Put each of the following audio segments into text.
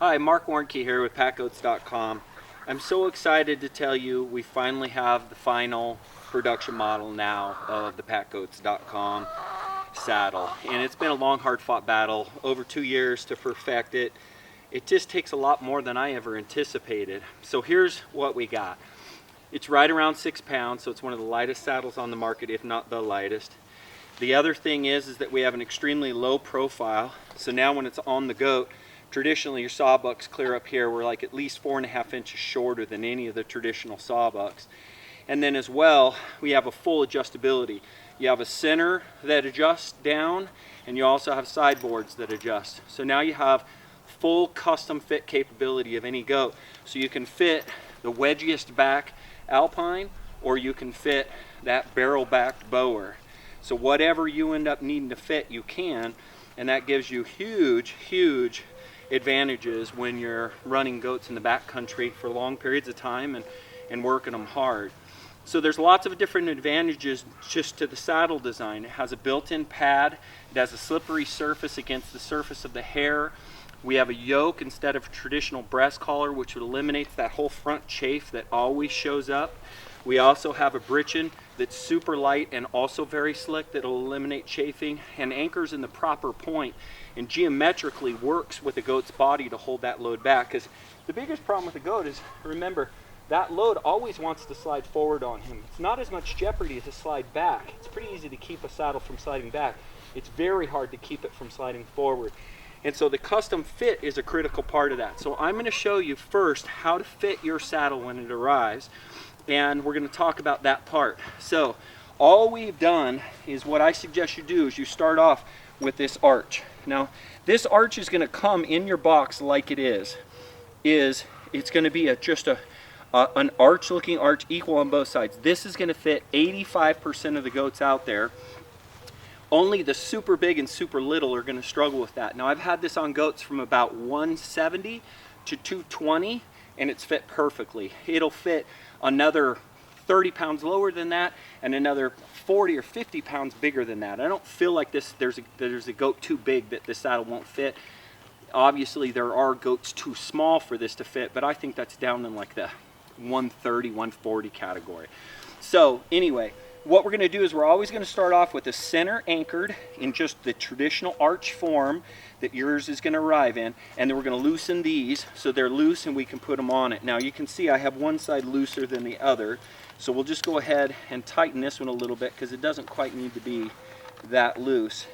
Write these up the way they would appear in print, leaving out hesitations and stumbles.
Hi, Marc Warnke here with PackGoats.com. I'm so excited to tell you we finally have the final production model now of the PackGoats.com saddle. And it's been a long, hard-fought battle, over 2 years to perfect it. It just takes a lot more than I ever anticipated. So here's what we got. It's right around 6 pounds, so it's one of the lightest saddles on the market, if not the lightest. The other thing is that we have an extremely low profile. So now when it's on the goat, traditionally your sawbucks clear up here. We're like at least 4.5 inches shorter than any of the traditional sawbucks. And then as well, we have a full adjustability. You have a center that adjusts down, and you also have sideboards that adjust. So now you have full custom fit capability of any goat. So you can fit the wedgiest back alpine, or you can fit that barrel-backed bower. So whatever you end up needing to fit, you can, and that gives you huge, huge advantages when you're running goats in the backcountry for long periods of time and working them hard. So there's lots of different advantages just to the saddle design. It has a built-in pad. It has a slippery surface against the surface of the hair. We have a yoke instead of a traditional breast collar, which eliminates that whole front chafe that always shows up. We also have a britchin that's super light and also very slick that'll eliminate chafing, and anchors in the proper point and geometrically works with the goat's body to hold that load back. Because the biggest problem with the goat is, remember, that load always wants to slide forward on him. It's not as much jeopardy to slide back. It's pretty easy to keep a saddle from sliding back. It's very hard to keep it from sliding forward. And so the custom fit is a critical part of that. So I'm going to show you first how to fit your saddle when it arrives, and we're going to talk about that part. So all we've done is what I suggest you do is you start off with this arch. Now this arch is going to come in your box like it is. It's going to be an arch looking arch equal on both sides. This is going to fit 85% of the goats out there. Only the super big and super little are going to struggle with that. Now I've had this on goats from about 170 to 220 and it's fit perfectly. It'll fit another 30 pounds lower than that and another 40 or 50 pounds bigger than that. I don't feel like there's a goat too big that this saddle won't fit. Obviously there are goats too small for this to fit, but I think that's down in like the 130, 140 category. So anyway, what we're going to do is we're always going to start off with the center anchored in just the traditional arch form that yours is going to arrive in, and then we're going to loosen these so they're loose and we can put them on it. Now you can see I have one side looser than the other, so we'll just go ahead and tighten this one a little bit because it doesn't quite need to be that loose.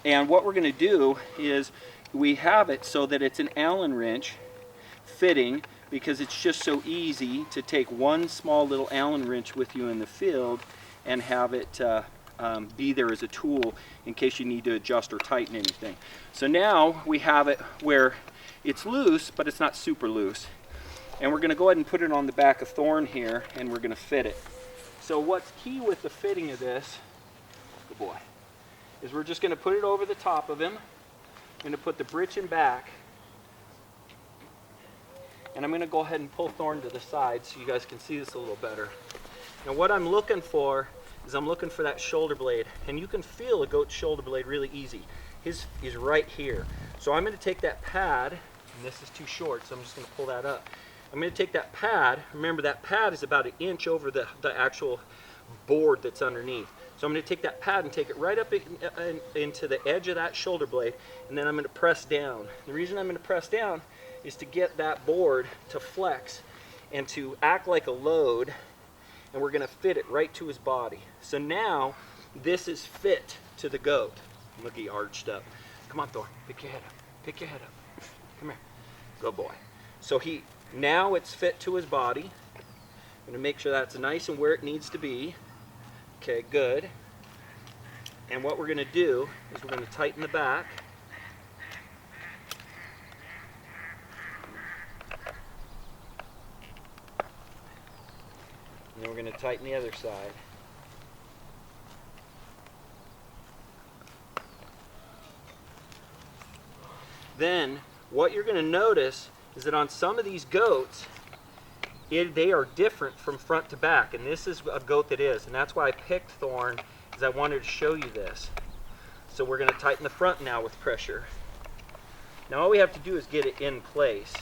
And what we're going to do is we have it so that it's an Allen wrench fitting, because it's just so easy to take one small little Allen wrench with you in the field and have it be there as a tool in case you need to adjust or tighten anything. So now we have it where it's loose, but it's not super loose. And we're going to go ahead and put it on the back of Thorn here, and we're going to fit it. So what's key with the fitting of this, good boy, is we're just going to put it over the top of him. I'm going to put the britchin back. And I'm going to go ahead and pull Thorn to the side so you guys can see this a little better. Now what I'm looking for is I'm looking for that shoulder blade, and you can feel a goat's shoulder blade really easy. His is right here. So I'm going to take that pad, and this is too short, so I'm just going to pull that up. I'm going to take that pad. Remember, that pad is about 1 inch over the actual board that's underneath. So I'm going to take that pad and take it right up into the edge of that shoulder blade, and then I'm going to press down. The reason I'm going to press down is to get that board to flex and to act like a load, and we're going to fit it right to his body. So now this is fit to the goat. Look, he arched up. Come on, Thor, pick your head up. Pick your head up. Come here. Good boy. So now it's fit to his body. I'm going to make sure that's nice and where it needs to be. Okay, good. And what we're going to do is we're going to tighten the back. And then we're going to tighten the other side. Then what you're going to notice is that on some of these goats, they are different from front to back, and this is a goat that is, and that's why I picked Thorn, is I wanted to show you this. So we're going to tighten the front now with pressure. Now all we have to do is get it in place.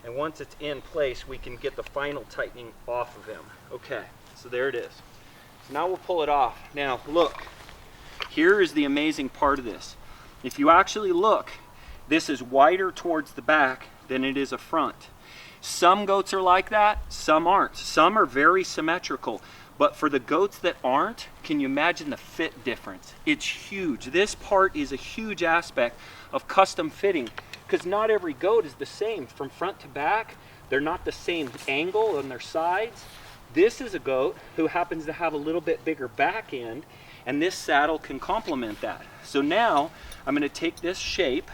And once it's in place, we can get the final tightening off of him. Okay, so there it is. So now we'll pull it off. Now look, here is the amazing part of this. If you actually look, this is wider towards the back than it is a front. Some goats are like that, some aren't. Some are very symmetrical. But for the goats that aren't, can you imagine the fit difference? It's huge. This part is a huge aspect of custom fitting, because not every goat is the same from front to back. They're not the same angle on their sides. This is a goat who happens to have a little bit bigger back end, and this saddle can complement that. So now I'm going to take this shape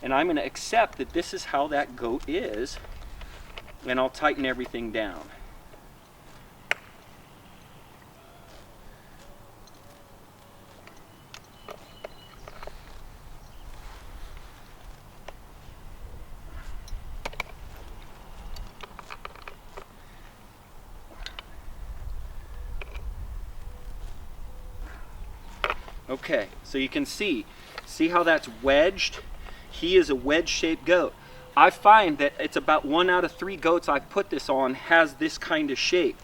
and I'm going to accept that this is how that goat is, and I'll tighten everything down. Okay, so you can see how that's wedged? He is a wedge-shaped goat. I find that it's about 1 out of 3 goats I've put this on has this kind of shape.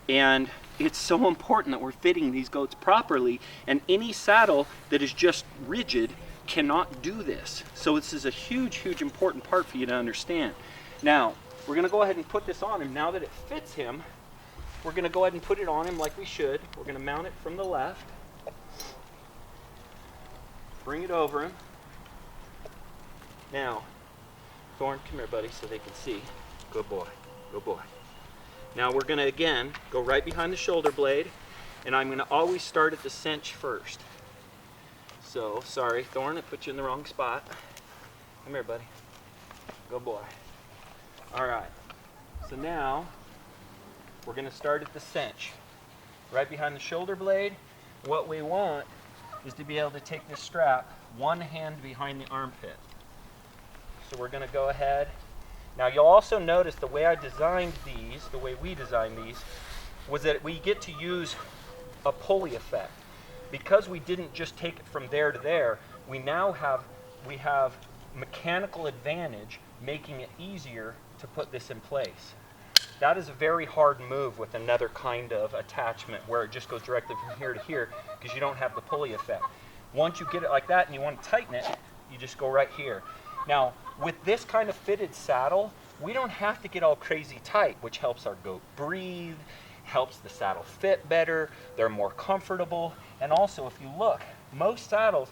And it's so important that we're fitting these goats properly, and any saddle that is just rigid cannot do this. So this is a huge, huge important part for you to understand. Now, we're gonna go ahead and put this on him. Now that it fits him, we're gonna go ahead and put it on him like we should. We're gonna mount it from the left. Bring it over him. Now, Thorn, come here, buddy, so they can see. Good boy, good boy. Now we're gonna, again, go right behind the shoulder blade, and I'm gonna always start at the cinch first. So, sorry, Thorn, I put you in the wrong spot. Come here, buddy. Good boy. All right, so now we're gonna start at the cinch. Right behind the shoulder blade. What we want is to be able to take this strap one hand behind the armpit. So we're going to go ahead. Now you'll also notice the way I designed these, the way we designed these, was that we get to use a pulley effect. Because we didn't just take it from there to there, we have mechanical advantage, making it easier to put this in place. That is a very hard move with another kind of attachment where it just goes directly from here to here because you don't have the pulley effect. Once you get it like that and you want to tighten it, you just go right here. Now, with this kind of fitted saddle, we don't have to get all crazy tight, which helps our goat breathe, helps the saddle fit better, they're more comfortable, and also if you look, most saddles,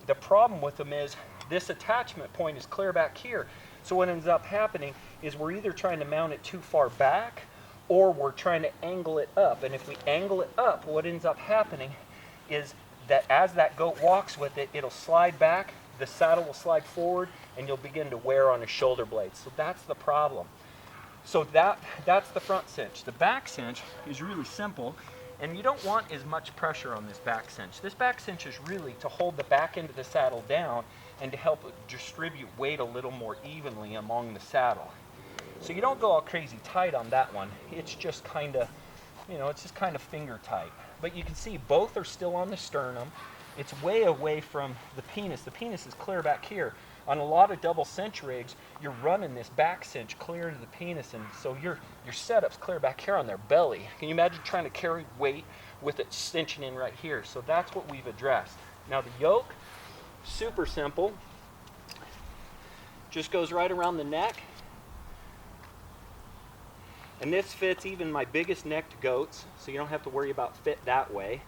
the problem with them is this attachment point is clear back here. So what ends up happening is we're either trying to mount it too far back or we're trying to angle it up. And if we angle it up, what ends up happening is that as that goat walks with it, it'll slide back, the saddle will slide forward, and you'll begin to wear on his shoulder blades. So that's the problem. So that's the front cinch. The back cinch is really simple, and you don't want as much pressure on this back cinch. This back cinch is really to hold the back end of the saddle down and to help distribute weight a little more evenly among the saddle. So you don't go all crazy tight on that one. It's just kind of, it's just kind of finger tight. But you can see both are still on the sternum. It's way away from the penis. The penis is clear back here. On a lot of double cinch rigs, you're running this back cinch clear to the penis, and so your setup's clear back here on their belly. Can you imagine trying to carry weight with it cinching in right here? So that's what we've addressed. Now the yoke, super simple. Just goes right around the neck. And this fits even my biggest necked goats, so you don't have to worry about fit that way.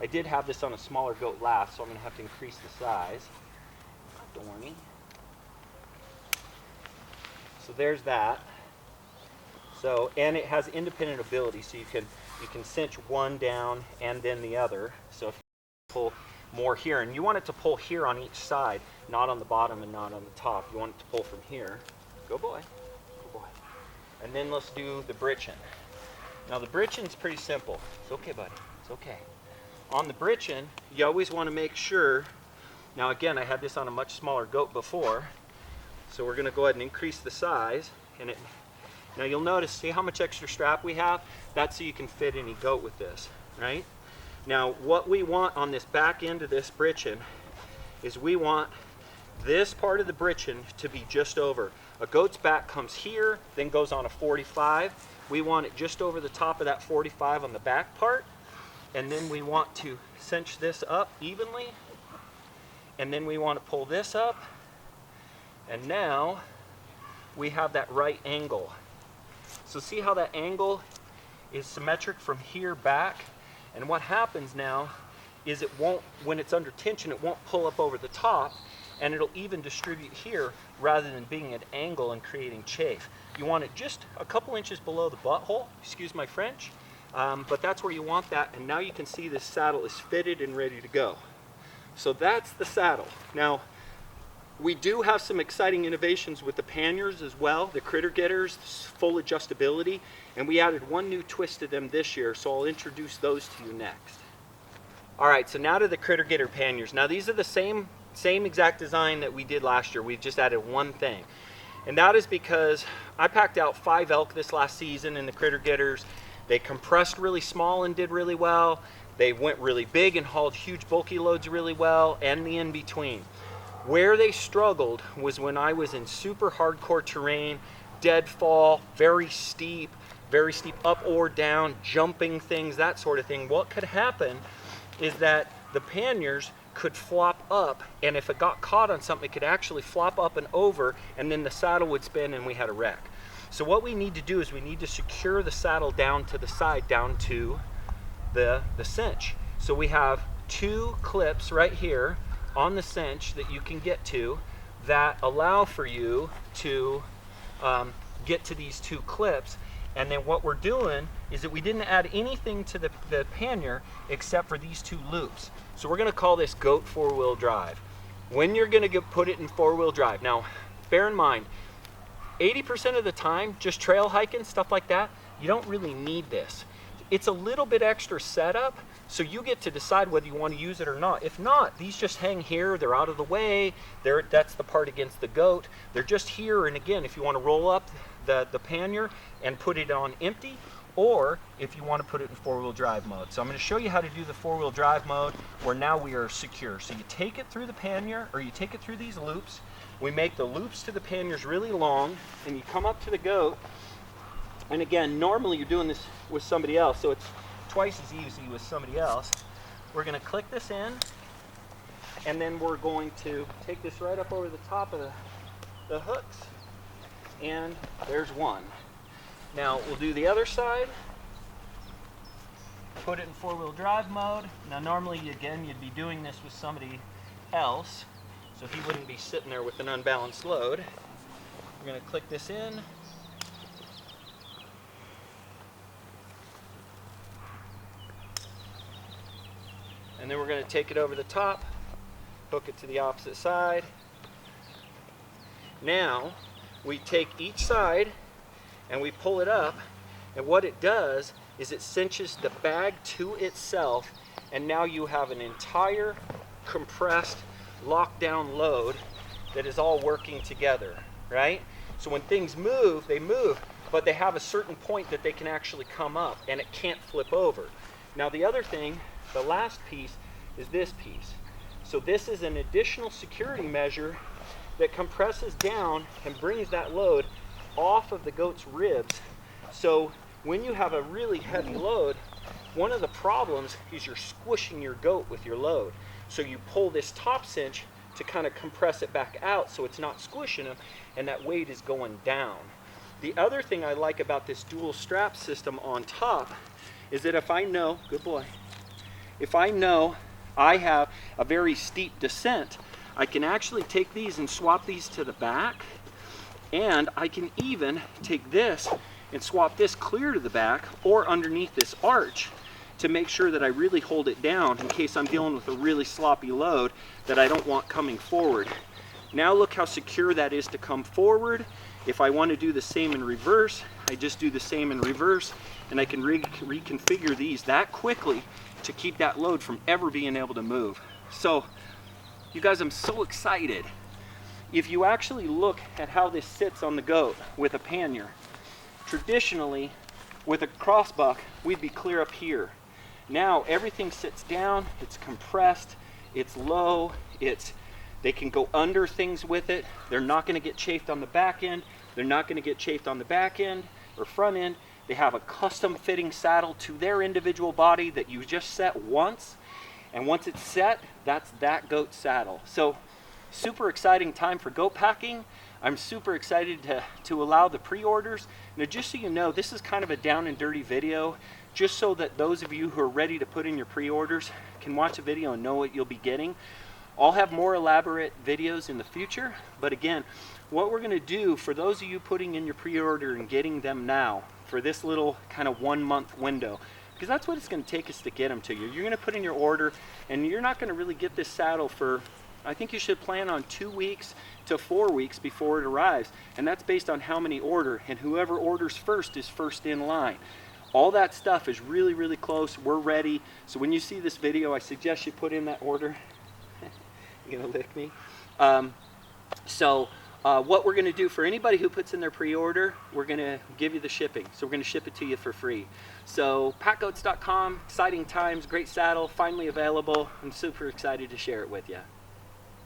I did have this on a smaller goat last, so I'm going to have to increase the size. Thorny. So there's that. So, and it has independent ability, so you can cinch one down and then the other. So if you pull more here, and you want it to pull here on each side, not on the bottom and not on the top. You want it to pull from here. Go boy. Go boy. And then let's do the britchin. Now the britchin's pretty simple. It's okay, buddy. It's okay. On the britchin, you always want to make sure. Now again, I had this on a much smaller goat before, so we're going to go ahead and increase the size. Now you'll notice, see how much extra strap we have? That's so you can fit any goat with this, right? Now what we want on this back end of this britchin is we want this part of the britchin to be just over. A goat's back comes here, then goes on a 45. We want it just over the top of that 45 on the back part. And then we want to cinch this up evenly. And then we want to pull this up. And now we have that right angle. So see how that angle is symmetric from here back? And what happens now is it won't, when it's under tension, it won't pull up over the top, and it'll even distribute here rather than being at an angle and creating chafe. You want it just a couple inches below the butthole, excuse my French, but that's where you want that. And now you can see this saddle is fitted and ready to go. So that's the saddle. Now, we do have some exciting innovations with the panniers as well, the critter getters, full adjustability, and we added one new twist to them this year, so I'll introduce those to you next. All right, so now to the critter getter panniers. Now these are the same exact design that we did last year. We've just added one thing, and that is because I packed out 5 elk this last season in the critter getters. They compressed really small and did really well. They went really big and hauled huge bulky loads really well, and the in-between. Where they struggled was when I was in super hardcore terrain, deadfall, very steep up or down, jumping things, that sort of thing. What could happen is that the panniers could flop up, and if it got caught on something, it could actually flop up and over, and then the saddle would spin and we had a wreck. So what we need to do is we need to secure the saddle down to the side, down to the cinch. So we have 2 clips right here on the cinch that you can get to that allow for you to get to these 2 clips. And then what we're doing is that we didn't add anything to the pannier except for these 2 loops. So we're going to call this Goat 4-wheel drive. When you're going to put it in 4-wheel drive, now bear in mind, 80% of the time, just trail hiking, stuff like that, you don't really need this. It's a little bit extra setup, so you get to decide whether you want to use it or not. If not, these just hang here, they're out of the way, that's the part against the goat. They're just here, and again, if you want to roll up the pannier and put it on empty, or if you want to put it in 4-wheel drive mode. So I'm going to show you how to do the 4-wheel drive mode where now we are secure. So you take it through the pannier, or you take it through these loops. We make the loops to the panniers really long, and you come up to the goat. And again, normally you're doing this with somebody else, so it's twice as easy with somebody else. We're going to click this in, and then we're going to take this right up over the top of the hooks, and there's one. Now we'll do the other side, put it in 4-wheel drive mode. Now normally, again, you'd be doing this with somebody else, so he wouldn't be sitting there with an unbalanced load. We're going to click this in. And then we're going to take it over the top, hook it to the opposite side. Now we take each side and we pull it up, and what it does is it cinches the bag to itself, and now you have an entire compressed lockdown load that is all working together, right? So when things move, they move, but they have a certain point that they can actually come up and it can't flip over. Now the other thing, the last piece, is this piece. So this is an additional security measure that compresses down and brings that load off of the goat's ribs. So when you have a really heavy load, one of the problems is you're squishing your goat with your load. So you pull this top cinch to kind of compress it back out so it's not squishing them, and that weight is going down. The other thing I like about this dual strap system on top is that if I know, good boy, if I know I have a very steep descent, I can actually take these and swap these to the back, and I can even take this and swap this clear to the back or underneath this arch to make sure that I really hold it down in case I'm dealing with a really sloppy load that I don't want coming forward. Now look how secure that is to come forward. If I want to do the same in reverse, I just do the same in reverse, and I can reconfigure these that quickly to keep that load from ever being able to move. So you guys, I'm so excited. If you actually look at how this sits on the goat with a pannier, traditionally with a crossbuck, we'd be clear up here. Now everything sits down, it's compressed, it's low, it's They can go under things with it. They're not going to get chafed on the back end. They're not going to get chafed on the back end or front end. They have a custom fitting saddle to their individual body that you just set once. And once it's set, that's that goat saddle. So super exciting time for goat packing. I'm super excited to allow the pre-orders. Now just so you know, this is kind of a down and dirty video, just so that those of you who are ready to put in your pre-orders can watch a video and know what you'll be getting. I'll have more elaborate videos in the future, but again, what we're gonna do for those of you putting in your pre-order and getting them now, for this little kind of 1 month window, because that's what it's gonna take us to get them to you. You're gonna put in your order, and you're not gonna really get this saddle for, I think you should plan on 2 weeks to 4 weeks before it arrives, and that's based on how many order, and whoever orders first is first in line. All that stuff is really, really close. We're ready. So when you see this video, I suggest you put in that order. You're gonna lick me. What we're gonna do for anybody who puts in their pre-order, we're gonna give you the shipping. So we're gonna ship it to you for free. So PackGoats.com, exciting times, great saddle, finally available. I'm super excited to share it with you.